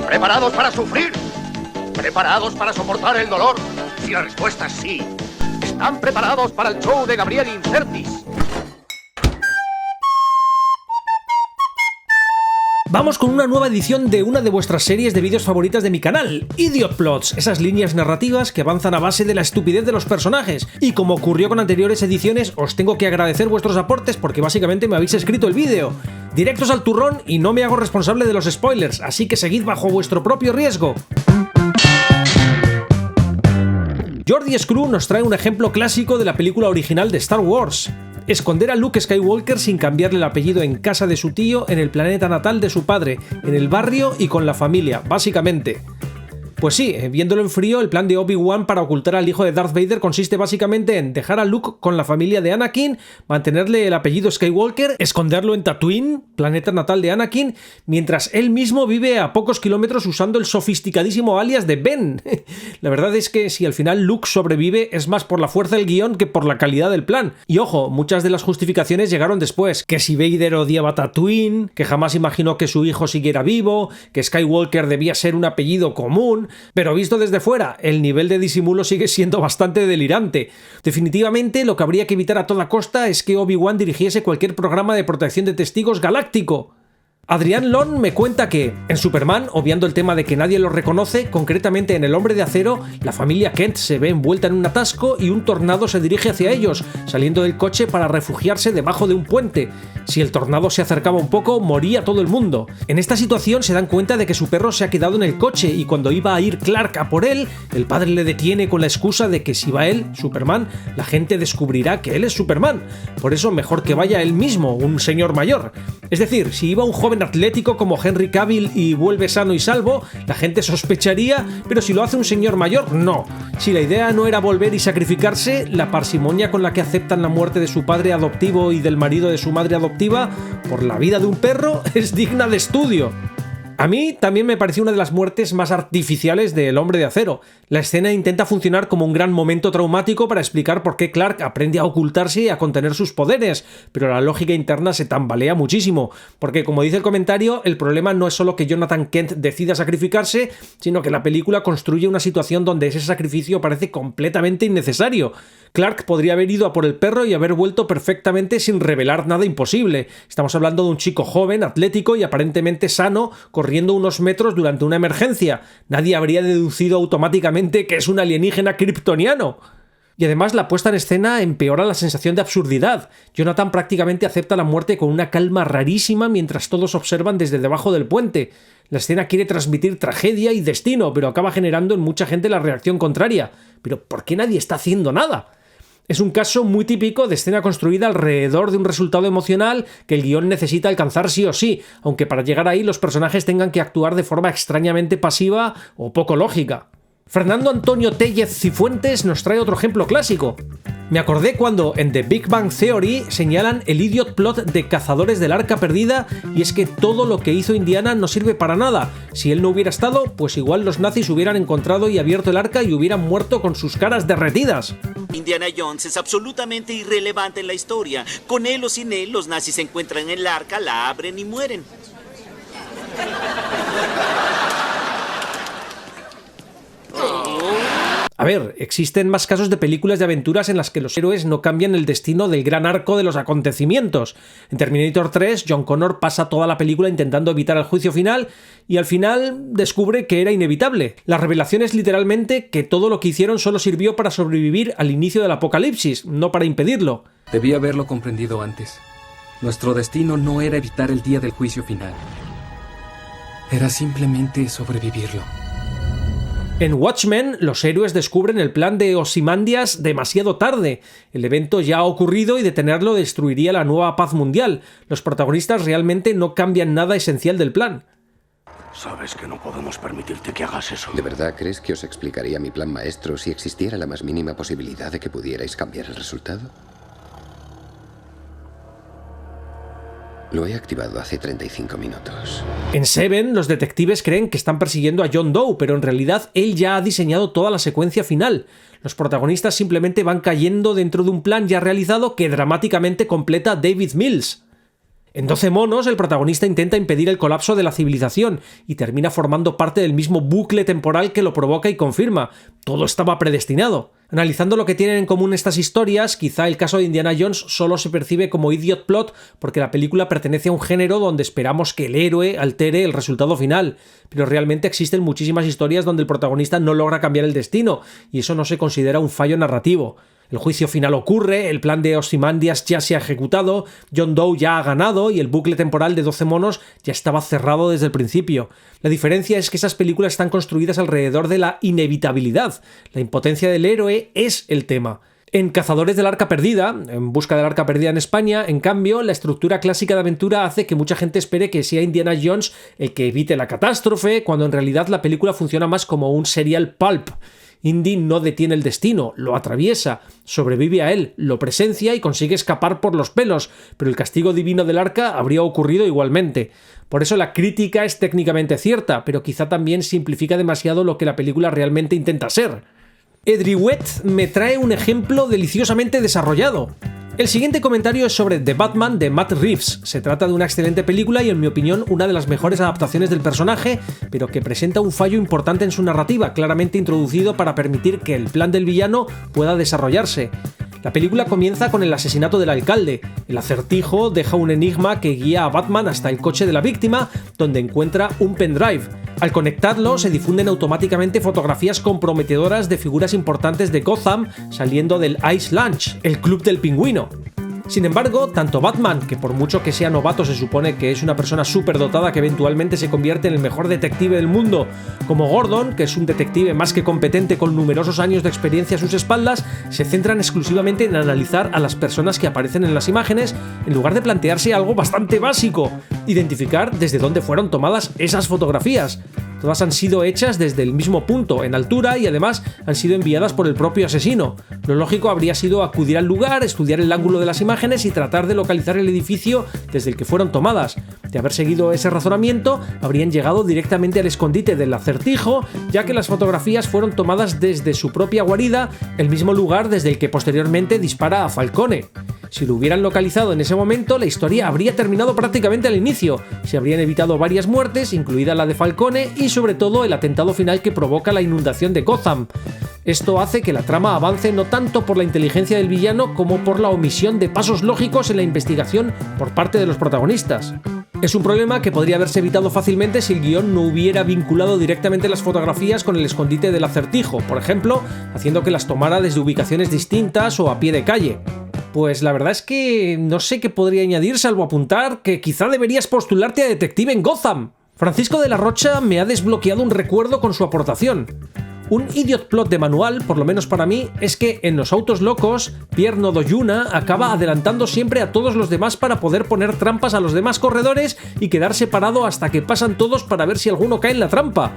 ¿Preparados para sufrir? ¿Preparados para soportar el dolor? Si la respuesta es sí, ¿están preparados para el show de Gabriel Incertis? Vamos con una nueva edición de una de vuestras series de vídeos favoritas de mi canal, Idiot Plots, esas líneas narrativas que avanzan a base de la estupidez de los personajes. Y como ocurrió con anteriores ediciones, os tengo que agradecer vuestros aportes porque básicamente me habéis escrito el vídeo. Directos al turrón y no me hago responsable de los spoilers, así que seguid bajo vuestro propio riesgo. Jordi Screw nos trae un ejemplo clásico de la película original de Star Wars. Esconder a Luke Skywalker sin cambiarle el apellido en casa de su tío, en el planeta natal de su padre, en el barrio y con la familia, básicamente. Pues sí, viéndolo en frío, el plan de Obi-Wan para ocultar al hijo de Darth Vader consiste básicamente en dejar a Luke con la familia de Anakin, mantenerle el apellido Skywalker, esconderlo en Tatooine, planeta natal de Anakin, mientras él mismo vive a pocos kilómetros usando el sofisticadísimo alias de Ben. La verdad es que si al final Luke sobrevive es más por la fuerza del guión que por la calidad del plan. Y ojo, muchas de las justificaciones llegaron después, que si Vader odiaba Tatooine, que jamás imaginó que su hijo siguiera vivo, que Skywalker debía ser un apellido común. Pero visto desde fuera, el nivel de disimulo sigue siendo bastante delirante. Definitivamente, lo que habría que evitar a toda costa es que Obi-Wan dirigiese cualquier programa de protección de testigos galáctico. Adrián Lon me cuenta que, en Superman, obviando el tema de que nadie lo reconoce, concretamente en El Hombre de Acero, la familia Kent se ve envuelta en un atasco y un tornado se dirige hacia ellos, saliendo del coche para refugiarse debajo de un puente. Si el tornado se acercaba un poco, moría todo el mundo. En esta situación se dan cuenta de que su perro se ha quedado en el coche y cuando iba a ir Clark a por él, el padre le detiene con la excusa de que si va él, Superman, la gente descubrirá que él es Superman. Por eso mejor que vaya él mismo, un señor mayor. Es decir, si iba un joven atlético como Henry Cavill y vuelve sano y salvo, la gente sospecharía, pero si lo hace un señor mayor, no. Si la idea no era volver y sacrificarse, la parsimonia con la que aceptan la muerte de su padre adoptivo y del marido de su madre adoptiva por la vida de un perro es digna de estudio. A mí también me pareció una de las muertes más artificiales de El Hombre de Acero. La escena intenta funcionar como un gran momento traumático para explicar por qué Clark aprende a ocultarse y a contener sus poderes, pero la lógica interna se tambalea muchísimo, porque como dice el comentario, el problema no es solo que Jonathan Kent decida sacrificarse, sino que la película construye una situación donde ese sacrificio parece completamente innecesario. Clark podría haber ido a por el perro y haber vuelto perfectamente sin revelar nada imposible. Estamos hablando de un chico joven, atlético y aparentemente sano, corriendo unos metros durante una emergencia. Nadie habría deducido automáticamente que es un alienígena kryptoniano. Y además la puesta en escena empeora la sensación de absurdidad. Jonathan prácticamente acepta la muerte con una calma rarísima mientras todos observan desde debajo del puente. La escena quiere transmitir tragedia y destino, pero acaba generando en mucha gente la reacción contraria. ¿Pero por qué nadie está haciendo nada? Es un caso muy típico de escena construida alrededor de un resultado emocional que el guión necesita alcanzar sí o sí, aunque para llegar ahí los personajes tengan que actuar de forma extrañamente pasiva o poco lógica. Fernando Antonio Tellez Cifuentes nos trae otro ejemplo clásico. Me acordé cuando en The Big Bang Theory señalan el idiot plot de Cazadores del Arca Perdida, y es que todo lo que hizo Indiana no sirve para nada. Si él no hubiera estado, pues igual los nazis hubieran encontrado y abierto el arca y hubieran muerto con sus caras derretidas. Indiana Jones es absolutamente irrelevante en la historia. Con él o sin él, los nazis encuentran el arca, la abren y mueren. A ver, existen más casos de películas de aventuras en las que los héroes no cambian el destino del gran arco de los acontecimientos. En Terminator 3, John Connor pasa toda la película intentando evitar el juicio final y al final descubre que era inevitable. La revelación es literalmente que todo lo que hicieron solo sirvió para sobrevivir al inicio del apocalipsis, no para impedirlo. Debí haberlo comprendido antes. Nuestro destino no era evitar el día del juicio final. Era simplemente sobrevivirlo. En Watchmen, los héroes descubren el plan de Ozymandias demasiado tarde. El evento ya ha ocurrido y detenerlo destruiría la nueva paz mundial. Los protagonistas realmente no cambian nada esencial del plan. Sabes que no podemos permitirte que hagas eso. ¿De verdad crees que os explicaría mi plan maestro si existiera la más mínima posibilidad de que pudierais cambiar el resultado? Lo he activado hace 35 minutos. En Seven, los detectives creen que están persiguiendo a John Doe, pero en realidad él ya ha diseñado toda la secuencia final. Los protagonistas simplemente van cayendo dentro de un plan ya realizado que dramáticamente completa David Mills. En 12 monos, el protagonista intenta impedir el colapso de la civilización y termina formando parte del mismo bucle temporal que lo provoca y confirma. Todo estaba predestinado. Analizando lo que tienen en común estas historias, quizá el caso de Indiana Jones solo se percibe como idiot plot porque la película pertenece a un género donde esperamos que el héroe altere el resultado final, pero realmente existen muchísimas historias donde el protagonista no logra cambiar el destino, y eso no se considera un fallo narrativo. El juicio final ocurre, el plan de Ozymandias ya se ha ejecutado, John Doe ya ha ganado y el bucle temporal de 12 monos ya estaba cerrado desde el principio. La diferencia es que esas películas están construidas alrededor de la inevitabilidad. La impotencia del héroe es el tema. En Cazadores del Arca Perdida, En busca del Arca Perdida en España, en cambio, la estructura clásica de aventura hace que mucha gente espere que sea Indiana Jones el que evite la catástrofe, cuando en realidad la película funciona más como un serial pulp. Indy no detiene el destino, lo atraviesa, sobrevive a él, lo presencia y consigue escapar por los pelos, pero el castigo divino del arca habría ocurrido igualmente. Por eso la crítica es técnicamente cierta, pero quizá también simplifica demasiado lo que la película realmente intenta ser. Edriwet me trae un ejemplo deliciosamente desarrollado. El siguiente comentario es sobre The Batman de Matt Reeves. Se trata de una excelente película y, en mi opinión, una de las mejores adaptaciones del personaje, pero que presenta un fallo importante en su narrativa, claramente introducido para permitir que el plan del villano pueda desarrollarse. La película comienza con el asesinato del alcalde. El acertijo deja un enigma que guía a Batman hasta el coche de la víctima, donde encuentra un pendrive. Al conectarlo, se difunden automáticamente fotografías comprometedoras de figuras importantes de Gotham saliendo del Ice Lunch, el club del pingüino. Sin embargo, tanto Batman, que por mucho que sea novato se supone que es una persona superdotada que eventualmente se convierte en el mejor detective del mundo, como Gordon, que es un detective más que competente con numerosos años de experiencia a sus espaldas, se centran exclusivamente en analizar a las personas que aparecen en las imágenes en lugar de plantearse algo bastante básico: identificar desde dónde fueron tomadas esas fotografías. Todas han sido hechas desde el mismo punto, en altura, y además han sido enviadas por el propio asesino. Lo lógico habría sido acudir al lugar, estudiar el ángulo de las imágenes y tratar de localizar el edificio desde el que fueron tomadas. De haber seguido ese razonamiento, habrían llegado directamente al escondite del acertijo, ya que las fotografías fueron tomadas desde su propia guarida, el mismo lugar desde el que posteriormente dispara a Falcone. Si lo hubieran localizado en ese momento, la historia habría terminado prácticamente al inicio. Se habrían evitado varias muertes, incluida la de Falcone, y sobre todo el atentado final que provoca la inundación de Gotham. Esto hace que la trama avance no tanto por la inteligencia del villano como por la omisión de pasos lógicos en la investigación por parte de los protagonistas. Es un problema que podría haberse evitado fácilmente si el guión no hubiera vinculado directamente las fotografías con el escondite del acertijo, por ejemplo, haciendo que las tomara desde ubicaciones distintas o a pie de calle. Pues la verdad es que no sé qué podría añadir salvo apuntar que quizá deberías postularte a detective en Gotham. Francisco de la Rocha me ha desbloqueado un recuerdo con su aportación. Un idiot plot de manual, por lo menos para mí, es que en Los autos locos, Pierre Nodoyuna acaba adelantando siempre a todos los demás para poder poner trampas a los demás corredores y quedar separado hasta que pasan todos para ver si alguno cae en la trampa.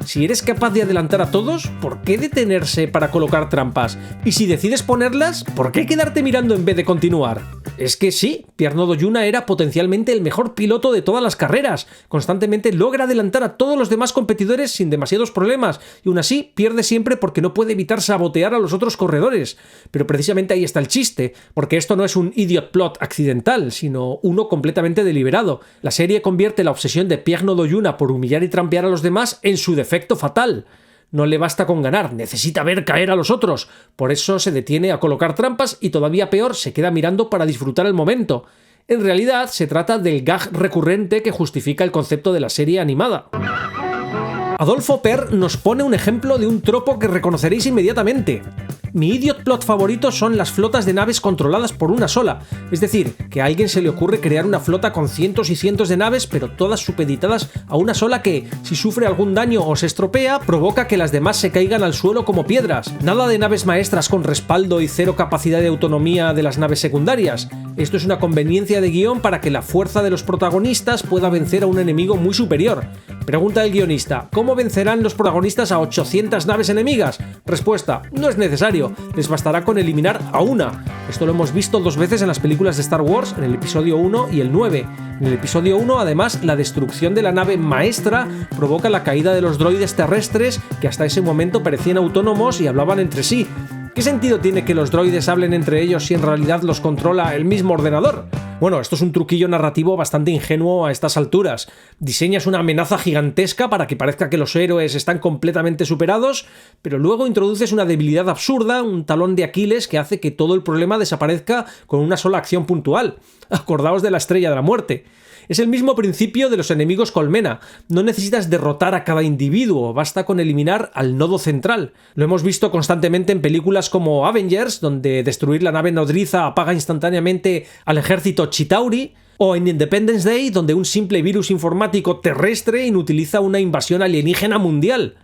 Si eres capaz de adelantar a todos, ¿por qué detenerse para colocar trampas? Y si decides ponerlas, ¿por qué quedarte mirando en vez de continuar? Es que sí, Pierre Nodoyuna era potencialmente el mejor piloto de todas las carreras. Constantemente logra adelantar a todos los demás competidores sin demasiados problemas, y aún así pierde siempre porque no puede evitar sabotear a los otros corredores. Pero precisamente ahí está el chiste, porque esto no es un idiot plot accidental, sino uno completamente deliberado. La serie convierte la obsesión de Pierre Nodoyuna por humillar y trampear a los demás en su defecto fatal. No le basta con ganar, necesita ver caer a los otros. Por eso se detiene a colocar trampas y, todavía peor, se queda mirando para disfrutar el momento. En realidad, se trata del gag recurrente que justifica el concepto de la serie animada. Adolfo Per nos pone un ejemplo de un tropo que reconoceréis inmediatamente. Mi idiot plot favorito son las flotas de naves controladas por una sola, es decir, que a alguien se le ocurre crear una flota con cientos y cientos de naves, pero todas supeditadas a una sola que, si sufre algún daño o se estropea, provoca que las demás se caigan al suelo como piedras. Nada de naves maestras con respaldo y cero capacidad de autonomía de las naves secundarias. Esto es una conveniencia de guión para que la fuerza de los protagonistas pueda vencer a un enemigo muy superior. Pregunta el guionista, ¿cómo vencerán los protagonistas a 800 naves enemigas? Respuesta, no es necesario, les bastará con eliminar a una. Esto lo hemos visto 2 veces en las películas de Star Wars, en el episodio 1 y el 9. En el episodio 1, además, la destrucción de la nave maestra provoca la caída de los droides terrestres que hasta ese momento parecían autónomos y hablaban entre sí. ¿Qué sentido tiene que los droides hablen entre ellos si en realidad los controla el mismo ordenador? Bueno, esto es un truquillo narrativo bastante ingenuo a estas alturas. Diseñas una amenaza gigantesca para que parezca que los héroes están completamente superados, pero luego introduces una debilidad absurda, un talón de Aquiles que hace que todo el problema desaparezca con una sola acción puntual. Acordaos de la Estrella de la Muerte. Es el mismo principio de los enemigos colmena. No necesitas derrotar a cada individuo, basta con eliminar al nodo central. Lo hemos visto constantemente en películas como Avengers, donde destruir la nave nodriza apaga instantáneamente al ejército Chitauri, o en Independence Day, donde un simple virus informático terrestre inutiliza una invasión alienígena mundial.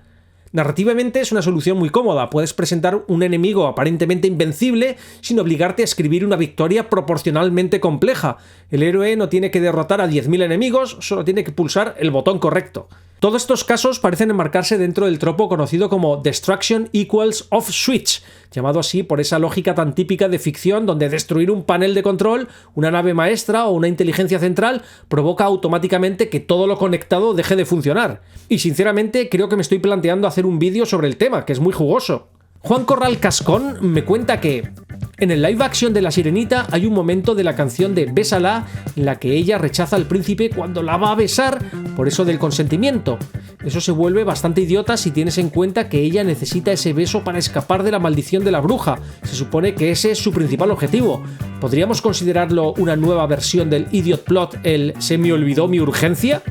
Narrativamente es una solución muy cómoda, puedes presentar un enemigo aparentemente invencible sin obligarte a escribir una victoria proporcionalmente compleja. El héroe no tiene que derrotar a 10.000 enemigos, solo tiene que pulsar el botón correcto. Todos estos casos parecen enmarcarse dentro del tropo conocido como Destruction equals off switch, llamado así por esa lógica tan típica de ficción donde destruir un panel de control, una nave maestra o una inteligencia central provoca automáticamente que todo lo conectado deje de funcionar. Y sinceramente creo que me estoy planteando hacer un vídeo sobre el tema, que es muy jugoso. Juan Corral Cascón me cuenta que en el live action de La Sirenita hay un momento de la canción de Bésala en la que ella rechaza al príncipe cuando la va a besar por eso del consentimiento. Eso se vuelve bastante idiota si tienes en cuenta que ella necesita ese beso para escapar de la maldición de la bruja. Se supone que ese es su principal objetivo. ¿Podríamos considerarlo una nueva versión del idiot plot, el "se me olvidó mi urgencia"?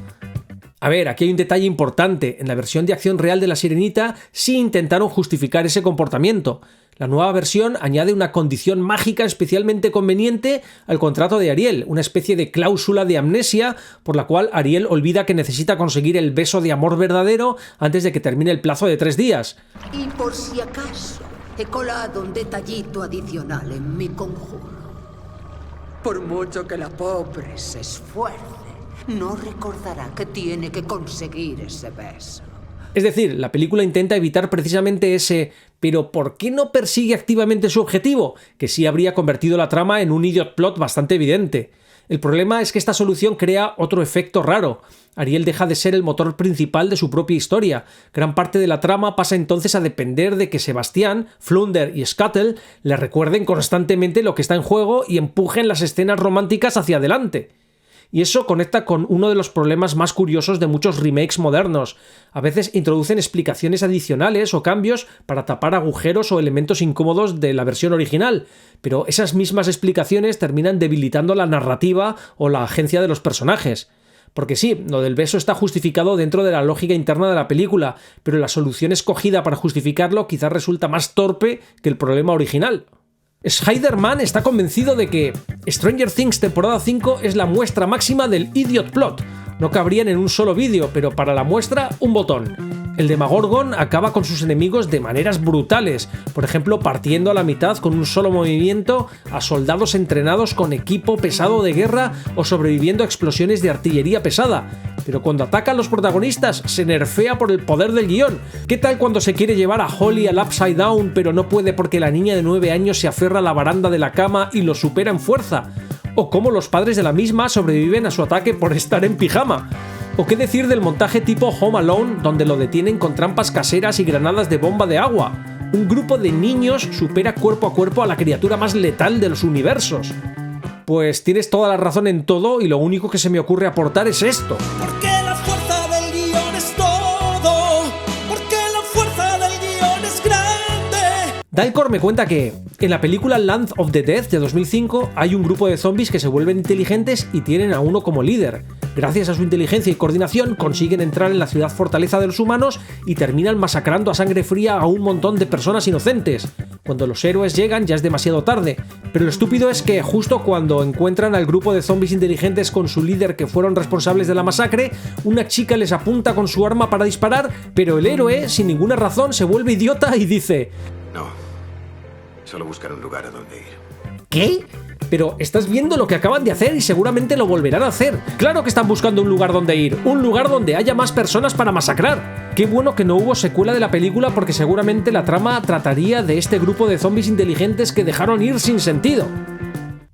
A ver, aquí hay un detalle importante. En la versión de acción real de La Sirenita sí intentaron justificar ese comportamiento. La nueva versión añade una condición mágica especialmente conveniente al contrato de Ariel, una especie de cláusula de amnesia por la cual Ariel olvida que necesita conseguir el beso de amor verdadero antes de que termine el plazo de 3 días. Y por si acaso, he colado un detallito adicional en mi conjuro. Por mucho que la pobre se esfuerce, no recordará que tiene que conseguir ese beso. Es decir, la película intenta evitar precisamente ese «pero ¿por qué no persigue activamente su objetivo?», que sí habría convertido la trama en un idiot plot bastante evidente. El problema es que esta solución crea otro efecto raro. Ariel deja de ser el motor principal de su propia historia. Gran parte de la trama pasa entonces a depender de que Sebastián, Flounder y Scuttle le recuerden constantemente lo que está en juego y empujen las escenas románticas hacia adelante. Y eso conecta con uno de los problemas más curiosos de muchos remakes modernos. A veces introducen explicaciones adicionales o cambios para tapar agujeros o elementos incómodos de la versión original, pero esas mismas explicaciones terminan debilitando la narrativa o la agencia de los personajes. Porque sí, lo del beso está justificado dentro de la lógica interna de la película, pero la solución escogida para justificarlo quizás resulta más torpe que el problema original. Spider-Man está convencido de que Stranger Things temporada 5 es la muestra máxima del idiot plot. No cabrían en un solo vídeo, pero para la muestra, un botón. El Demogorgon acaba con sus enemigos de maneras brutales, por ejemplo partiendo a la mitad con un solo movimiento a soldados entrenados con equipo pesado de guerra o sobreviviendo a explosiones de artillería pesada. Pero cuando ataca a los protagonistas se nerfea por el poder del guión. ¿Qué tal cuando se quiere llevar a Holly al Upside Down pero no puede porque la niña de 9 años se aferra a la baranda de la cama y lo supera en fuerza? ¿O cómo los padres de la misma sobreviven a su ataque por estar en pijama? ¿O qué decir del montaje tipo Home Alone, donde lo detienen con trampas caseras y granadas de bomba de agua? Un grupo de niños supera cuerpo a cuerpo a la criatura más letal de los universos. Pues tienes toda la razón en todo y lo único que se me ocurre aportar es esto. Porque la fuerza del guión es todo. Porque la fuerza del guión es grande. Dalcor me cuenta que en la película Land of the Dead de 2005 hay un grupo de zombies que se vuelven inteligentes y tienen a uno como líder. Gracias a su inteligencia y coordinación consiguen entrar en la ciudad fortaleza de los humanos y terminan masacrando a sangre fría a un montón de personas inocentes. Cuando los héroes llegan ya es demasiado tarde, pero lo estúpido es que justo cuando encuentran al grupo de zombies inteligentes con su líder que fueron responsables de la masacre, una chica les apunta con su arma para disparar, pero el héroe, sin ninguna razón, se vuelve idiota y dice: No, solo buscar un lugar a donde ir. ¿Qué? Pero estás viendo lo que acaban de hacer y seguramente lo volverán a hacer. Claro que están buscando un lugar donde ir, un lugar donde haya más personas para masacrar. Qué bueno que no hubo secuela de la película porque seguramente la trama trataría de este grupo de zombies inteligentes que dejaron ir sin sentido.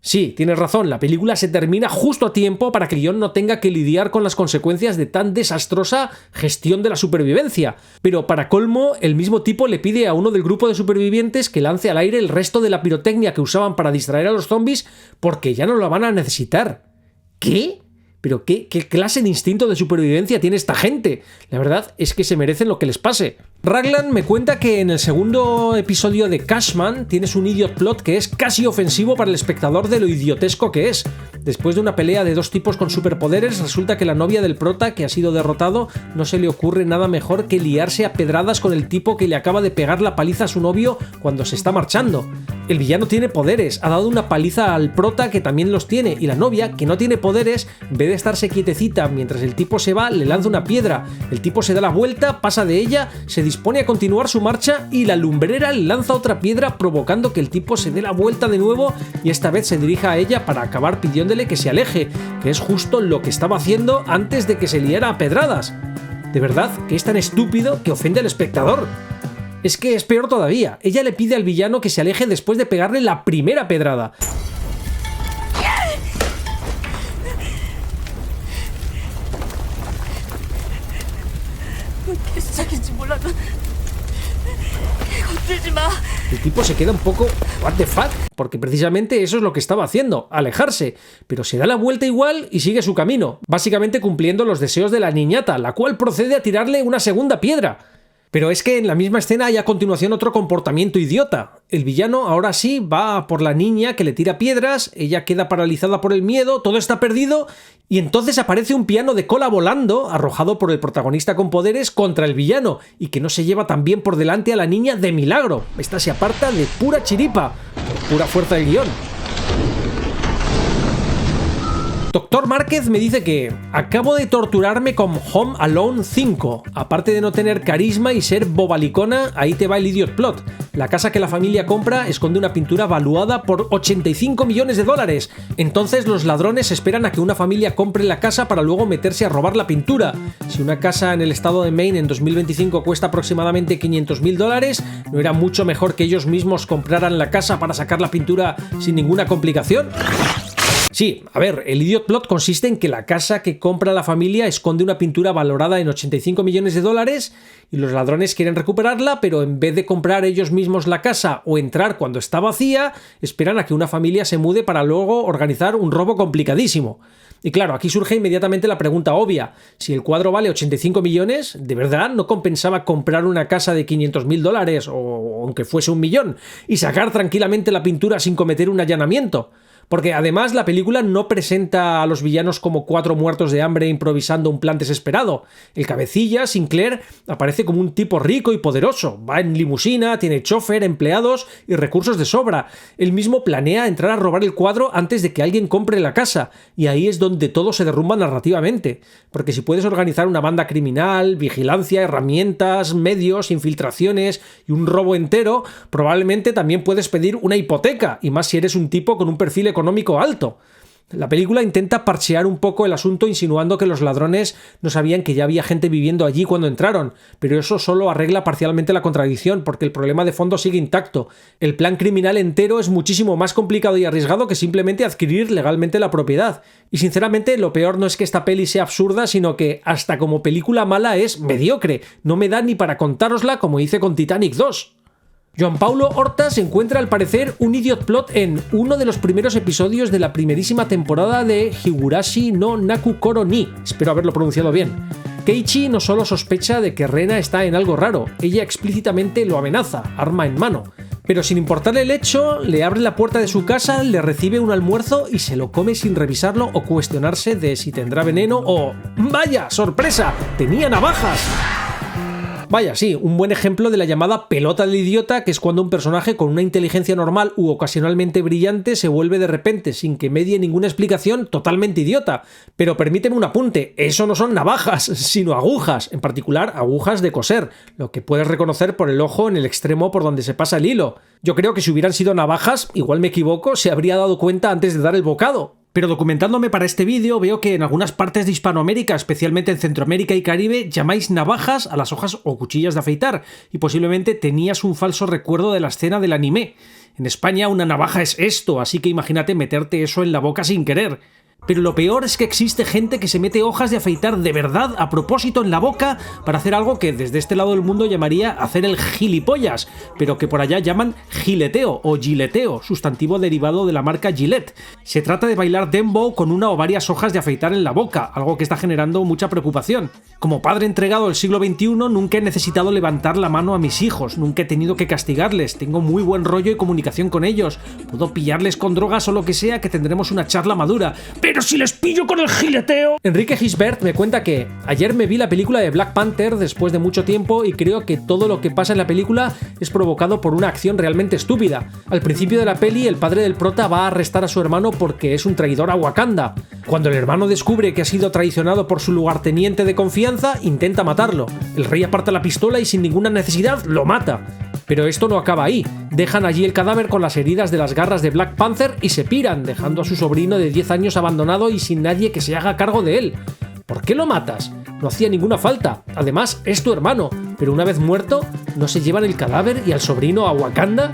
Sí, tienes razón, la película se termina justo a tiempo para que el guión no tenga que lidiar con las consecuencias de tan desastrosa gestión de la supervivencia. Pero para colmo, el mismo tipo le pide a uno del grupo de supervivientes que lance al aire el resto de la pirotecnia que usaban para distraer a los zombies porque ya no la van a necesitar. ¿Qué? ¿Pero qué clase de instinto de supervivencia tiene esta gente? La verdad es que se merecen lo que les pase. Raglan me cuenta que en el segundo episodio de Cashman tienes un idiot plot que es casi ofensivo para el espectador de lo idiotesco que es. Después de una pelea de dos tipos con superpoderes, resulta que la novia del prota que ha sido derrotado no se le ocurre nada mejor que liarse a pedradas con el tipo que le acaba de pegar la paliza a su novio cuando se está marchando. El villano tiene poderes, ha dado una paliza al prota que también los tiene, y la novia, que no tiene poderes, en vez de estarse quietecita mientras el tipo se va, le lanza una piedra. El tipo se da la vuelta, pasa de ella, se dispone a continuar su marcha y la lumbrera le lanza otra piedra provocando que el tipo se dé la vuelta de nuevo y esta vez se dirija a ella para acabar pidiéndole que se aleje, que es justo lo que estaba haciendo antes de que se liara a pedradas. De verdad que es tan estúpido que ofende al espectador. Es que es peor todavía, ella le pide al villano que se aleje después de pegarle la primera pedrada. El tipo se queda un poco what the fuck, porque precisamente eso es lo que estaba haciendo, alejarse, pero se da la vuelta igual y sigue su camino, básicamente cumpliendo los deseos de la niñata, la cual procede a tirarle una segunda piedra. Pero es que en la misma escena hay a continuación otro comportamiento idiota. El villano ahora sí va por la niña que le tira piedras, ella queda paralizada por el miedo, todo está perdido y entonces aparece un piano de cola volando, arrojado por el protagonista con poderes contra el villano y que no se lleva tan bien por delante a la niña de milagro. Esta se aparta de pura chiripa, por pura fuerza del guión. Doctor Márquez me dice que acabo de torturarme con Home Alone 5. Aparte de no tener carisma y ser bobalicona, ahí te va el idiot plot. La casa que la familia compra esconde una pintura valuada por 85 millones de dólares. Entonces los ladrones esperan a que una familia compre la casa para luego meterse a robar la pintura. Si una casa en el estado de Maine en 2025 cuesta aproximadamente 500.000 dólares, ¿no era mucho mejor que ellos mismos compraran la casa para sacar la pintura sin ninguna complicación? Sí, a ver, el idiot plot consiste en que la casa que compra la familia esconde una pintura valorada en 85 millones de dólares y los ladrones quieren recuperarla, pero en vez de comprar ellos mismos la casa o entrar cuando está vacía, esperan a que una familia se mude para luego organizar un robo complicadísimo. Y claro, aquí surge inmediatamente la pregunta obvia. Si el cuadro vale 85 millones, ¿de verdad no compensaba comprar una casa de 500.000 dólares o aunque fuese 1 millón y sacar tranquilamente la pintura sin cometer un allanamiento? Porque además la película no presenta a los villanos como 4 muertos de hambre improvisando un plan desesperado. El cabecilla, Sinclair, aparece como un tipo rico y poderoso. Va en limusina, tiene chofer, empleados y recursos de sobra. Él mismo planea entrar a robar el cuadro antes de que alguien compre la casa. Y ahí es donde todo se derrumba narrativamente. Porque si puedes organizar una banda criminal, vigilancia, herramientas, medios, infiltraciones y un robo entero, probablemente también puedes pedir una hipoteca, y más si eres un tipo con un perfil económico alto. La película intenta parchear un poco el asunto insinuando que los ladrones no sabían que ya había gente viviendo allí cuando entraron, pero eso solo arregla parcialmente la contradicción porque el problema de fondo sigue intacto. El plan criminal entero es muchísimo más complicado y arriesgado que simplemente adquirir legalmente la propiedad. Y sinceramente lo peor no es que esta peli sea absurda, sino que hasta como película mala es mediocre. No me da ni para contárosla como hice con Titanic 2. Joan Paulo Horta se encuentra al parecer un idiot plot en uno de los primeros episodios de la primerísima temporada de Higurashi no Naku Koro ni. Espero haberlo pronunciado bien. Keiichi no solo sospecha de que Rena está en algo raro, ella explícitamente lo amenaza, arma en mano. Pero sin importarle el hecho, le abre la puerta de su casa, le recibe un almuerzo y se lo come sin revisarlo o cuestionarse de si tendrá veneno o... ¡Vaya, sorpresa! ¡Tenía navajas! Vaya, sí, un buen ejemplo de la llamada pelota del idiota, que es cuando un personaje con una inteligencia normal u ocasionalmente brillante se vuelve de repente, sin que medie ninguna explicación, totalmente idiota. Pero permíteme un apunte, eso no son navajas, sino agujas, en particular agujas de coser, lo que puedes reconocer por el ojo en el extremo por donde se pasa el hilo. Yo creo que si hubieran sido navajas, igual me equivoco, se habría dado cuenta antes de dar el bocado. Pero documentándome para este vídeo veo que en algunas partes de Hispanoamérica, especialmente en Centroamérica y Caribe, llamáis navajas a las hojas o cuchillas de afeitar, y posiblemente tenías un falso recuerdo de la escena del anime. En España una navaja es esto, así que imagínate meterte eso en la boca sin querer. Pero lo peor es que existe gente que se mete hojas de afeitar de verdad a propósito en la boca para hacer algo que desde este lado del mundo llamaría hacer el gilipollas, pero que por allá llaman gileteo o gileteo, sustantivo derivado de la marca Gillette. Se trata de bailar dembow con una o varias hojas de afeitar en la boca, algo que está generando mucha preocupación. Como padre entregado del siglo XXI, nunca he necesitado levantar la mano a mis hijos, nunca he tenido que castigarles, tengo muy buen rollo y comunicación con ellos, puedo pillarles con drogas o lo que sea, que tendremos una charla madura. ¡Pero si les pillo con el gileteo! Enrique Gisbert me cuenta que ayer me vi la película de Black Panther después de mucho tiempo y creo que todo lo que pasa en la película es provocado por una acción realmente estúpida. Al principio de la peli, el padre del prota va a arrestar a su hermano porque es un traidor a Wakanda. Cuando el hermano descubre que ha sido traicionado por su lugarteniente de confianza, intenta matarlo. El rey aparta la pistola y sin ninguna necesidad lo mata. Pero esto no acaba ahí. Dejan allí el cadáver con las heridas de las garras de Black Panther y se piran, dejando a su sobrino de 10 años abandonado y sin nadie que se haga cargo de él. ¿Por qué lo matas? No hacía ninguna falta. Además, es tu hermano. Pero una vez muerto, ¿no se llevan el cadáver y al sobrino a Wakanda?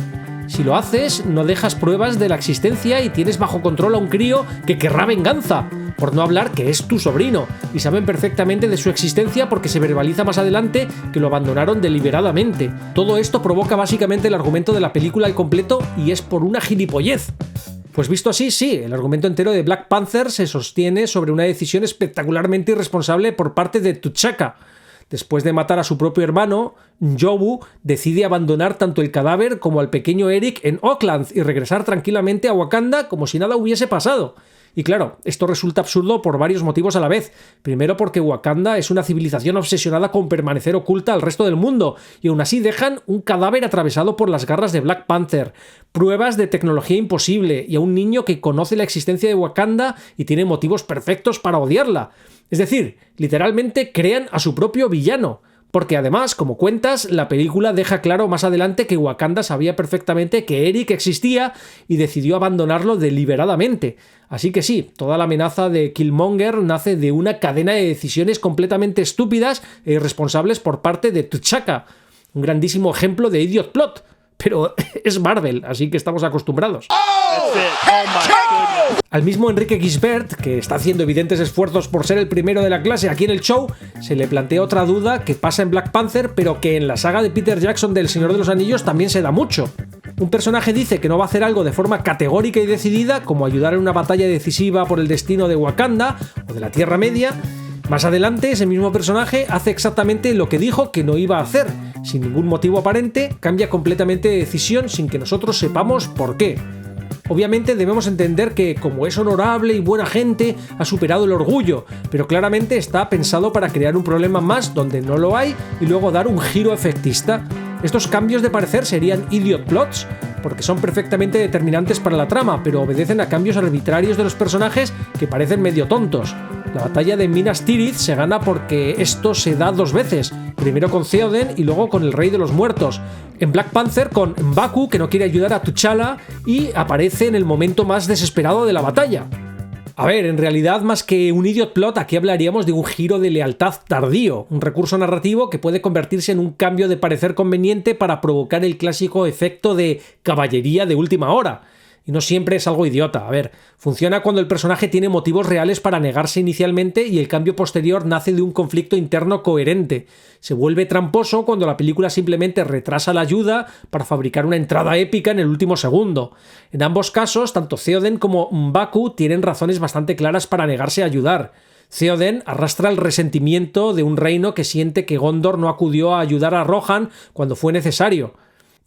Si lo haces, no dejas pruebas de la existencia y tienes bajo control a un crío que querrá venganza. Por no hablar que es tu sobrino, y saben perfectamente de su existencia porque se verbaliza más adelante que lo abandonaron deliberadamente. Todo esto provoca básicamente el argumento de la película al completo y es por una gilipollez. Pues visto así, sí, el argumento entero de Black Panther se sostiene sobre una decisión espectacularmente irresponsable por parte de T'Chaka. Después de matar a su propio hermano, N'Jobu decide abandonar tanto el cadáver como al pequeño Eric en Auckland y regresar tranquilamente a Wakanda como si nada hubiese pasado. Y claro, esto resulta absurdo por varios motivos a la vez. Primero porque Wakanda es una civilización obsesionada con permanecer oculta al resto del mundo, y aún así dejan un cadáver atravesado por las garras de Black Panther, pruebas de tecnología imposible y a un niño que conoce la existencia de Wakanda y tiene motivos perfectos para odiarla. Es decir, literalmente crean a su propio villano. Porque además, como cuentas, la película deja claro más adelante que Wakanda sabía perfectamente que Eric existía y decidió abandonarlo deliberadamente. Así que sí, toda la amenaza de Killmonger nace de una cadena de decisiones completamente estúpidas e irresponsables por parte de T'Chaka. Un grandísimo ejemplo de idiot plot. Pero es Marvel, así que estamos acostumbrados. Al mismo Enrique Gisbert, que está haciendo evidentes esfuerzos por ser el primero de la clase aquí en el show, se le plantea otra duda que pasa en Black Panther, pero que en la saga de Peter Jackson del Señor de los Anillos también se da mucho. Un personaje dice que no va a hacer algo de forma categórica y decidida, como ayudar en una batalla decisiva por el destino de Wakanda o de la Tierra Media. Más adelante, ese mismo personaje hace exactamente lo que dijo que no iba a hacer. Sin ningún motivo aparente, cambia completamente de decisión sin que nosotros sepamos por qué. Obviamente debemos entender que, como es honorable y buena gente, ha superado el orgullo, pero claramente está pensado para crear un problema más donde no lo hay y luego dar un giro efectista. Estos cambios de parecer serían idiot plots, porque son perfectamente determinantes para la trama, pero obedecen a cambios arbitrarios de los personajes que parecen medio tontos. La batalla de Minas Tirith se gana porque esto se da dos veces, primero con Theoden y luego con el Rey de los Muertos. En Black Panther con M'Baku, que no quiere ayudar a T'Challa y aparece en el momento más desesperado de la batalla. A ver, en realidad más que un idiot plot, aquí hablaríamos de un giro de lealtad tardío, un recurso narrativo que puede convertirse en un cambio de parecer conveniente para provocar el clásico efecto de caballería de última hora. Y no siempre es algo idiota. A ver, funciona cuando el personaje tiene motivos reales para negarse inicialmente y el cambio posterior nace de un conflicto interno coherente. Se vuelve tramposo cuando la película simplemente retrasa la ayuda para fabricar una entrada épica en el último segundo. En ambos casos, tanto Theoden como M'Baku tienen razones bastante claras para negarse a ayudar. Theoden arrastra el resentimiento de un reino que siente que Gondor no acudió a ayudar a Rohan cuando fue necesario.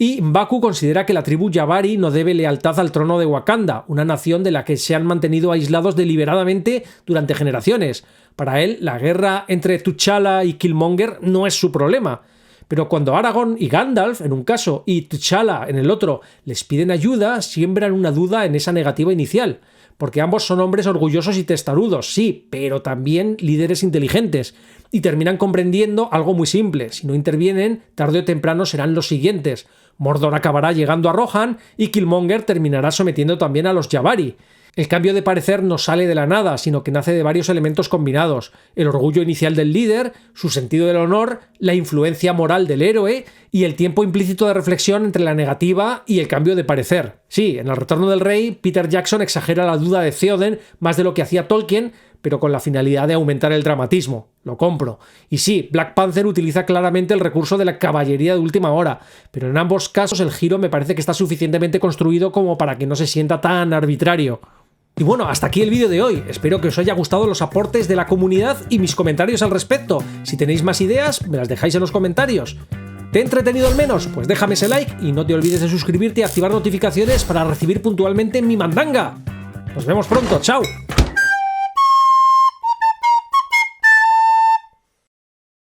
Y M'Baku considera que la tribu Jabari no debe lealtad al trono de Wakanda, una nación de la que se han mantenido aislados deliberadamente durante generaciones. Para él, la guerra entre T'Challa y Killmonger no es su problema. Pero cuando Aragorn y Gandalf, en un caso, y T'Challa, en el otro, les piden ayuda, siembran una duda en esa negativa inicial. Porque ambos son hombres orgullosos y testarudos, sí, pero también líderes inteligentes. Y terminan comprendiendo algo muy simple. Si no intervienen, tarde o temprano serán los siguientes. Mordor acabará llegando a Rohan y Killmonger terminará sometiendo también a los Jabari. El cambio de parecer no sale de la nada, sino que nace de varios elementos combinados: el orgullo inicial del líder, su sentido del honor, la influencia moral del héroe y el tiempo implícito de reflexión entre la negativa y el cambio de parecer. Sí, en El Retorno del Rey, Peter Jackson exagera la duda de Theoden más de lo que hacía Tolkien, pero con la finalidad de aumentar el dramatismo. Lo compro. Y sí, Black Panther utiliza claramente el recurso de la caballería de última hora, pero en ambos casos el giro me parece que está suficientemente construido como para que no se sienta tan arbitrario. Y bueno, hasta aquí el vídeo de hoy. Espero que os haya gustado los aportes de la comunidad y mis comentarios al respecto. Si tenéis más ideas, me las dejáis en los comentarios. ¿Te he entretenido al menos? Pues déjame ese like y no te olvides de suscribirte y activar notificaciones para recibir puntualmente mi mandanga. Nos vemos pronto, chao.